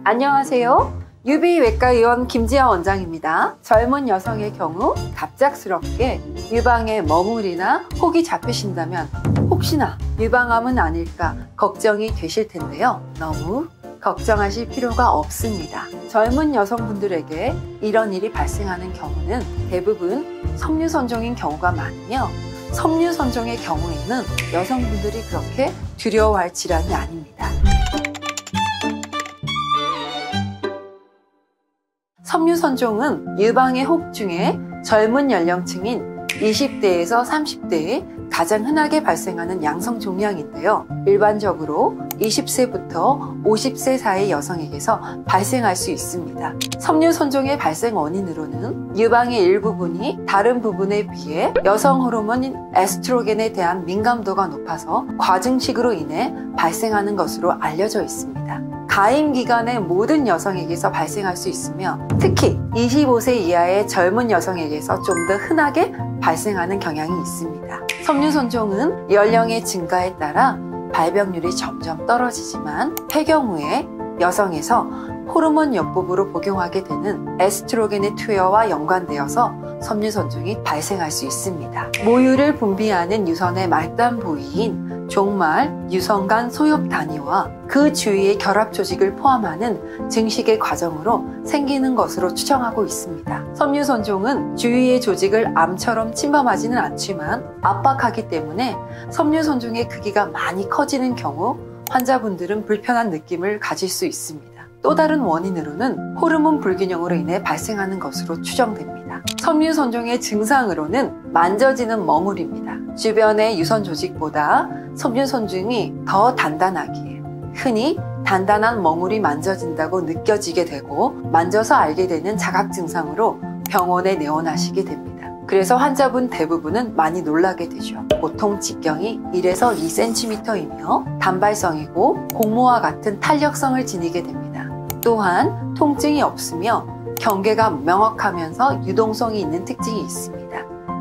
안녕하세요. 유비외과의원 김지아 원장입니다. 젊은 여성의 경우 갑작스럽게 유방에 먹물이나 혹이 잡히신다면 혹시나 유방암은 아닐까 걱정이 되실 텐데요. 너무 걱정하실 필요가 없습니다. 젊은 여성분들에게 이런 일이 발생하는 경우는 대부분 섬유선종인 경우가 많으며, 섬유선종의 경우에는 여성분들이 그렇게 두려워할 질환이 아닙니다. 섬유선종은 유방의 혹 중에 젊은 연령층인 20대에서 30대에 가장 흔하게 발생하는 양성 종양인데요. 일반적으로 20세부터 50세 사이 여성에게서 발생할 수 있습니다. 섬유선종의 발생 원인으로는 유방의 일부분이 다른 부분에 비해 여성 호르몬인 에스트로겐에 대한 민감도가 높아서 과증식으로 인해 발생하는 것으로 알려져 있습니다. 가임 기간의 모든 여성에게서 발생할 수 있으며, 특히 25세 이하의 젊은 여성에게서 좀 더 흔하게 발생하는 경향이 있습니다. 섬유선종은 연령의 증가에 따라 발병률이 점점 떨어지지만, 폐경 후에 여성에서 호르몬 요법으로 복용하게 되는 에스트로겐의 투여와 연관되어서 섬유선종이 발생할 수 있습니다. 모유를 분비하는 유선의 말단 부위인 종말, 유선간 소엽 단위와 그 주위의 결합 조직을 포함하는 증식의 과정으로 생기는 것으로 추정하고 있습니다. 섬유선종은 주위의 조직을 암처럼 침범하지는 않지만 압박하기 때문에 섬유선종의 크기가 많이 커지는 경우 환자분들은 불편한 느낌을 가질 수 있습니다. 또 다른 원인으로는 호르몬 불균형으로 인해 발생하는 것으로 추정됩니다. 섬유선종의 증상으로는 만져지는 먹물입니다. 주변의 유선 조직보다 섬유선종이 더 단단하기에 흔히 단단한 먹물이 만져진다고 느껴지게 되고, 만져서 알게 되는 자각 증상으로 병원에 내원하시게 됩니다. 그래서 환자분 대부분은 많이 놀라게 되죠. 보통 직경이 1에서 2cm이며 단발성이고 공모와 같은 탄력성을 지니게 됩니다. 또한 통증이 없으며 경계가 명확하면서 유동성이 있는 특징이 있습니다.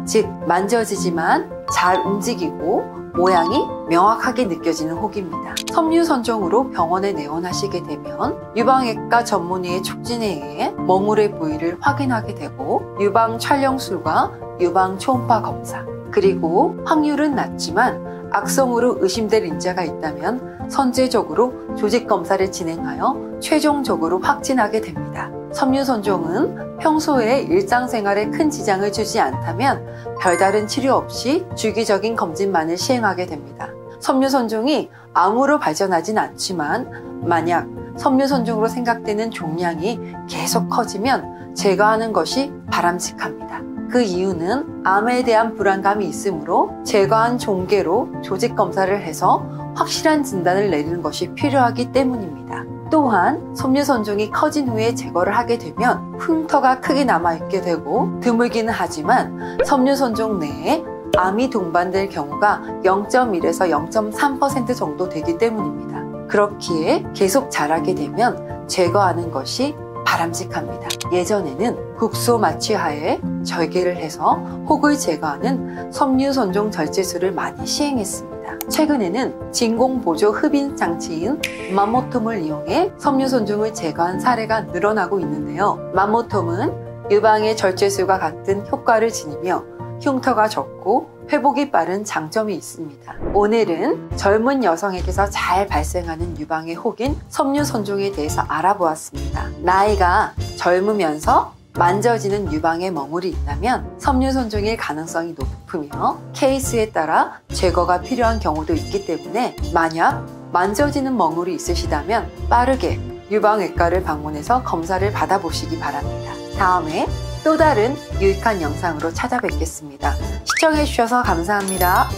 즉, 만져지지만 잘 움직이고 모양이 명확하게 느껴지는 혹입니다. 섬유선종으로 병원에 내원하시게 되면 유방외과 전문의의 촉진에 의해 먹물의 부위를 확인하게 되고, 유방 촬영술과 유방 초음파 검사, 그리고 확률은 낮지만 악성으로 의심될 인자가 있다면 선제적으로 조직 검사를 진행하여 최종적으로 확진하게 됩니다. 섬유선종은 평소에 일상생활에 큰 지장을 주지 않다면 별다른 치료 없이 주기적인 검진만을 시행하게 됩니다. 섬유선종이 암으로 발전하진 않지만, 만약 섬유선종으로 생각되는 종양이 계속 커지면 제거하는 것이 바람직합니다. 그 이유는 암에 대한 불안감이 있으므로 제거한 종괴로 조직 검사를 해서 확실한 진단을 내리는 것이 필요하기 때문입니다. 또한 섬유선종이 커진 후에 제거를 하게 되면 흉터가 크게 남아있게 되고 드물기는 하지만 섬유선종 내에 암이 동반될 경우가 0.1에서 0.3% 정도 되기 때문입니다. 그렇기에 계속 자라게 되면 제거하는 것이 바람직합니다. 예전에는 국소 마취하에 절개를 해서 혹을 제거하는 섬유선종 절제술을 많이 시행했습니다. 최근에는 진공보조 흡인 장치인 맘모톰을 이용해 섬유선종을 제거한 사례가 늘어나고 있는데요. 맘모톰은 유방의 절제술과 같은 효과를 지니며 흉터가 적고 회복이 빠른 장점이 있습니다. 오늘은 젊은 여성에게서 잘 발생하는 유방의 혹인 섬유선종에 대해서 알아보았습니다. 나이가 젊으면서 만져지는 유방에 먹물이 있다면 섬유선종일 가능성이 높으며 케이스에 따라 제거가 필요한 경우도 있기 때문에, 만약 만져지는 먹물이 있으시다면 빠르게 유방외과를 방문해서 검사를 받아보시기 바랍니다. 다음에 또 다른 유익한 영상으로 찾아뵙겠습니다. 시청해주셔서 감사합니다.